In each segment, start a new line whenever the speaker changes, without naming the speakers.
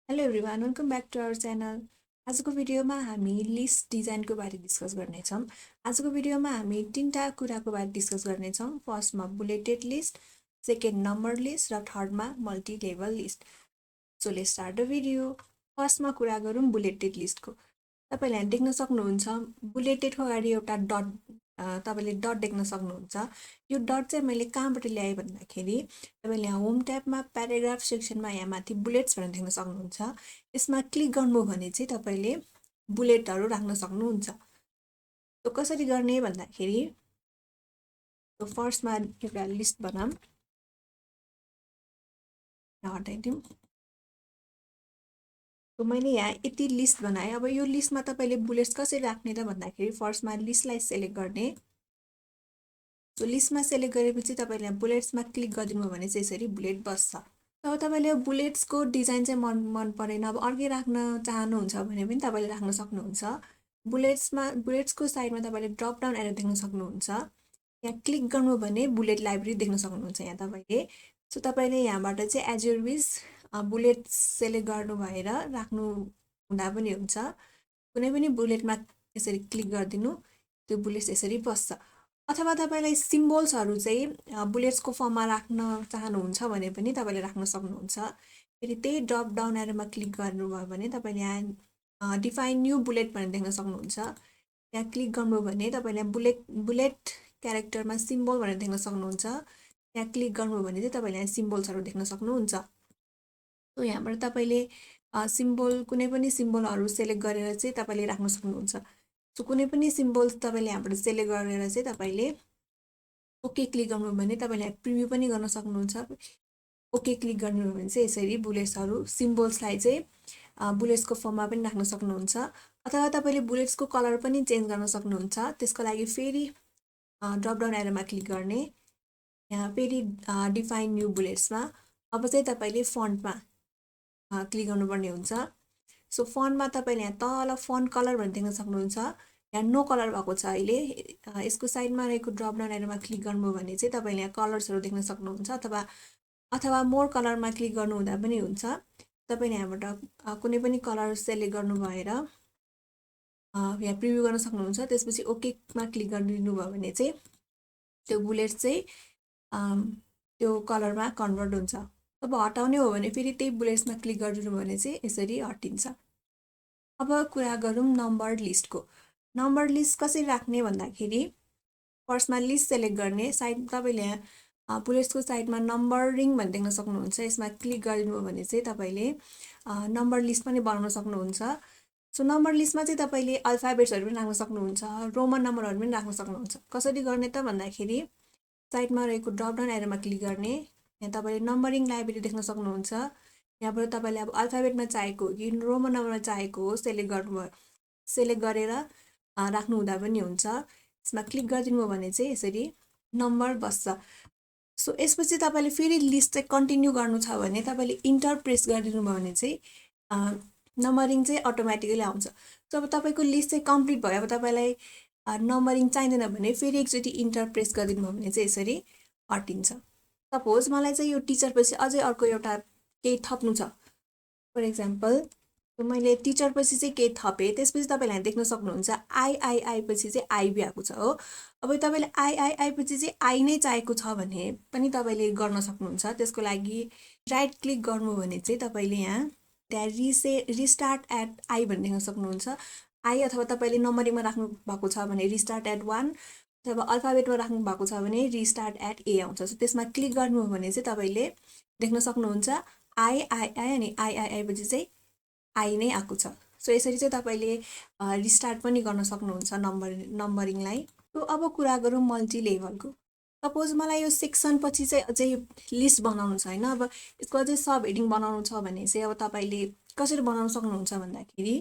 Hello everyone welcome back to our channel. आजको भिडियोमा हामी लिस्ट डिजाइनको बारे डिस्कस गर्नेछौँ। आजको भिडियोमा हामी तीनटा कुराको बारे डिस्कस गर्नेछौँ। फर्स्टमा bulleted list, second number list र थर्डमा multi level list. So let's start the video. फर्स्टमा कुरा गरौँ बुलेटेड लिस्टको। तपाईँले यहाँ देख्न सक्नुहुन्छ बुलेटेडको अगाडि एउटा डट तपाईँले डट देख्न सक्नुहुन्छ। यो डट चाहिँ मैले कहाँबाट ल्याएँ भन्दाखेरि तपाईँले यहाँ होम ट्याबमा प्याराग्राफ सेक्सनमा यहाँ माथि बुलेट्स भनेर देख्न सक्नुहुन्छ। यसमा क्लिक गर्नुभयो भने चाहिँ तपाईँले बुलेटहरू राख्न सक्नुहुन्छ। त्यो कसरी गर्ने भन्दाखेरि फर्स्टमा एउटा लिस्ट बनाऊँ, हटाइदिउँ। मैले यहाँ यति लिस्ट बनाएँ। अब यो लिस्टमा तपाईँले बुलेट्स कसरी राख्ने त भन्दाखेरि फर्स्टमा लिस्टलाई सेलेक्ट गर्ने। सो लिस्टमा सेलेक्ट गरेपछि तपाईँले यहाँ बुलेट्समा क्लिक गरिदिनु भने चाहिँ यसरी बुलेट बस्छ। अब तपाईँले बुलेट्सको डिजाइन चाहिँ मन परेन, अब अर्कै राख्न चाहनुहुन्छ भने पनि तपाईँले राख्न सक्नुहुन्छ। बुलेट्सको साइडमा तपाईँले ड्रप डाउन एरो देख्न सक्नुहुन्छ। यहाँ क्लिक गर्नु भने बुलेट लाइब्रेरी देख्न सक्नुहुन्छ यहाँ तपाईँले। सो तपाईँले यहाँबाट चाहिँ as your wish bullet select गर्नु भएर राख्नु हुँदा पनि हुन्छ। कुनै पनि बुलेटमा यसरी क्लिक गरिदिनु, त्यो बुलेट्स यसरी बस्छ। अथवा तपाईँलाई सिम्बल्सहरू चाहिँ बुलेट्सको फर्ममा राख्न चाहनुहुन्छ भने पनि तपाईँले राख्न सक्नुहुन्छ। फेरि त्यही ड्रप डाउन एरोमा क्लिक गर्नुभयो भने तपाईँले यहाँ डिफाइन न्यू बुलेट भनेर देख्न सक्नुहुन्छ। त्यहाँ क्लिक गर्नुभयो भने तपाईँले बुलेट क्यारेक्टरमा सिम्बल भनेर देख्न सक्नुहुन्छ। त्यहाँ क्लिक गर्नुभयो भने चाहिँ तपाईँले यहाँ सिम्बल्सहरू देख्न सक्नुहुन्छ। सो यहाँबाट तपाईँले सिम्बल कुनै पनि सिम्बलहरू सेलेक्ट गरेर चाहिँ तपाईँले राख्न सक्नुहुन्छ। सो कुनै पनि सिम्बल्स तपाईँले यहाँबाट सेलेक्ट गरेर चाहिँ तपाईँले ओके क्लिक गर्नुभयो भने तपाईँले यहाँ प्रिभ्यू पनि गर्न सक्नुहुन्छ। ओके क्लिक गर्नुभयो भने चाहिँ यसरी बुलेट्सहरू सिम्बल्सलाई चाहिँ बुलेट्सको फर्ममा पनि राख्न सक्नुहुन्छ। अथवा तपाईँले बुलेट्सको कलर पनि चेन्ज गर्न सक्नुहुन्छ। त्यसको लागि फेरि ड्रप डाउन एरोमा क्लिक गर्ने, यहाँ फेरि डिफाइन न्यू बुलेट्समा अब चाहिँ तपाईँले फन्टमा क्लिक गर्नुपर्ने हुन्छ। सो फन्टमा तपाईँले यहाँ तल फन्ट कलर भनेर देख्न सक्नुहुन्छ। यहाँ नो कलर भएको छ अहिले। यसको साइडमा रहेको ड्रप डाउन एरोमा क्लिक गर्नुभयो भने चाहिँ तपाईँले यहाँ कलर्सहरू देख्न सक्नुहुन्छ। अथवा मोर कलरमा क्लिक गर्नु हुँदा पनि हुन्छ। तपाईँले यहाँबाट कुनै पनि कलर सेलेक्ट गर्नु भएर यहाँ प्रिभ्यू गर्न सक्नुहुन्छ। त्यसपछि ओकेमा क्लिक गरिदिनु भयो भने चाहिँ त्यो बुलेट चाहिँ त्यो कलरमा कन्भर्ट हुन्छ। अब हटाउने हो भने फेरि त्यही बुलेट्समा क्लिक गरिदिनु भने चाहिँ यसरी हटिन्छ। अब कुरा गरौँ नम्बर लिस्टको। नम्बर लिस्ट कसरी राख्ने भन्दाखेरि फर्स्टमा लिस्ट सेलेक्ट गर्ने, साइड तपाईँले यहाँ बुलेट्सको साइडमा नम्बरिङ भन्ने देख्न सक्नुहुन्छ। यसमा क्लिक गरिदिनु भने चाहिँ तपाईँले नम्बर लिस्ट पनि बनाउन सक्नुहुन्छ। सो नम्बर लिस्टमा चाहिँ तपाईँले अल्फाबेट्सहरू पनि राख्न सक्नुहुन्छ, रोमन नम्बरहरू पनि राख्न सक्नुहुन्छ। कसरी गर्ने त भन्दाखेरि साइडमा रहेको ड्रप डाउन एरोमा क्लिक गर्ने, यहाँ तपाईँले नम्बरिङ लाइब्रेरी देख्न सक्नुहुन्छ। यहाँबाट तपाईँले अब अल्फाबेटमा चाहेको हो कि रोमन नम्बरमा चाहेको हो सेलेक्ट गरेर राख्नु हुँदा पनि हुन्छ। यसमा क्लिक गरिदिनु भने चाहिँ यसरी नम्बर बस्छ। सो यसपछि तपाईँले फेरि लिस्ट चाहिँ कन्टिन्यू गर्नु छ भने तपाईँले इन्टर प्रेस गरिदिनु भयो भने चाहिँ नम्बरिङ चाहिँ अटोमेटिकली आउँछ। सो अब तपाईँको लिस्ट चाहिँ कम्प्लिट भयो, अब तपाईँलाई नम्बरिङ चाहिँदैन भने फेरि एकचोटि इन्टर प्रेस गरिदिनु भयो भने चाहिँ यसरी हटिन्छ। सपोज मलाई चाहिँ यो टिचर पछि अझै अर्को एउटा केही थप्नु छ। फर इक्जाम्पल मैले टिचर पछि चाहिँ केही थपेँ, त्यसपछि तपाईँले यहाँ देख्न सक्नुहुन्छ आई पछि चाहिँ आइबी आएको छ हो। अब तपाईँले आई पछि चाहिँ आई नै चाहेको छ भने पनि तपाईँले गर्न सक्नुहुन्छ। त्यसको लागि राइट क्लिक गर्नु भने चाहिँ तपाईँले यहाँ त्यहाँ रिस्टार्ट एट आई भन्ने देख्न सक्नुहुन्छ। आई अथवा तपाईँले नम्बरिङमा राख्नु भएको छ भने रिस्टार्ट एट 1, अथवा अल्फाबेटमा राख्नु भएको छ भने रिस्टार्ट एट ए आउँछ। सो त्यसमा क्लिक गर्नु हो भने चाहिँ तपाईँले देख्न सक्नुहुन्छ आई अनि आई पछि चाहिँ आई नै आएको छ। सो यसरी चाहिँ तपाईँले रिस्टार्ट पनि गर्न सक्नुहुन्छ नम्बरिङलाई। अब कुरा गरौँ मल्टी लेभलको। सपोज मलाई यो सेक्सन पछि चाहिँ अझै लिस्ट बनाउनु छ होइन, अब यसको अझै सब हेडिङ बनाउनु छ भने चाहिँ अब तपाईँले कसरी बनाउन सक्नुहुन्छ भन्दाखेरि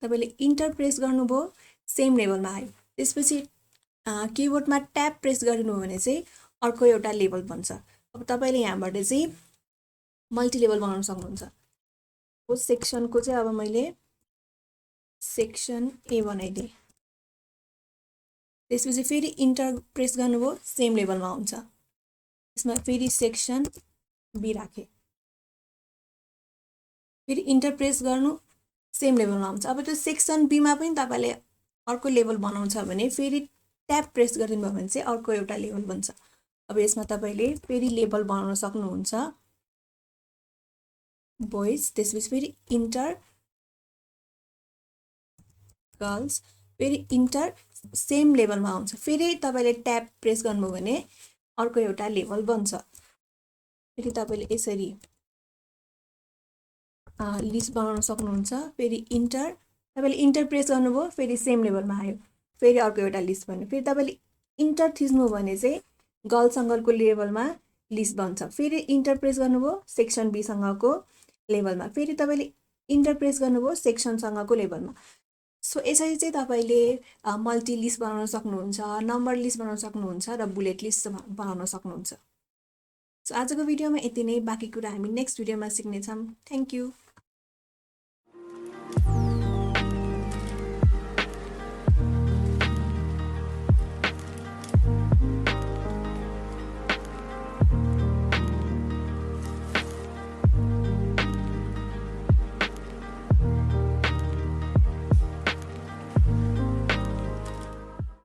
तपाईँले इन्टर प्रेस गर्नुभयो, सेम लेभलमा आयो। त्यसपछि किबोर्डमा ट्याब प्रेस गरिनु भने चाहिँ अर्को एउटा लेभल बन्छ। अब तपाईँले यहाँबाट चाहिँ मल्टी लेभल बनाउन सक्नुहुन्छ। सेक्सनको चाहिँ अब मैले सेक्सन ए बनाइदिएँ। त्यसपछि फेरि इन्टर प्रेस गर्नुभयो, सेम लेभलमा आउँछ। यसमा फेरि सेक्सन बी राखेँ। फेरि इन्टर प्रेस गर्नु सेम लेभलमा आउँछ। अब त्यो सेक्सन बीमा पनि तपाईँले अर्को लेभल बनाउँछ भने फेरि ट्याब प्रेस गरिदिनु भयो भने चाहिँ अर्को एउटा लेभल बन्छ। अब यसमा तपाईँले फेरि लेभल बनाउन सक्नुहुन्छ बोइज, त्यसपछि फेरि इन्टर गर्ल्स, फेरि इन्टर सेम लेभलमा आउँछ। फेरि तपाईँले ट्याब प्रेस गर्नुभयो भने अर्को एउटा लेभल बन्छ। फेरि तपाईँले यसरी लिस्ट बनाउन सक्नुहुन्छ। फेरि इन्टर, तपाईँले इन्टर प्रेस गर्नुभयो फेरि सेम लेभलमा आयो, फेरि अर्को एउटा लिस्ट बन्यो। फेरि तपाईँले इन्टर थिच्नु भने चाहिँ गर्ल्स सँगको लेभलमा लिस्ट बन्छ। फेरि इन्टर प्रेस गर्नुभयो सेक्सन बी सँगको लेभलमा, फेरि तपाईँले इन्टर प्रेस गर्नुभयो सेक्सनसँगको लेभलमा। सो यसरी चाहिँ तपाईँले मल्टी लिस्ट बनाउन सक्नुहुन्छ, नम्बर लिस्ट बनाउन सक्नुहुन्छ र बुलेट लिस्ट बनाउन सक्नुहुन्छ। सो आजको भिडियोमा यति नै, बाँकी कुरा हामी नेक्स्ट भिडियोमा सिक्नेछौँ। Thank you.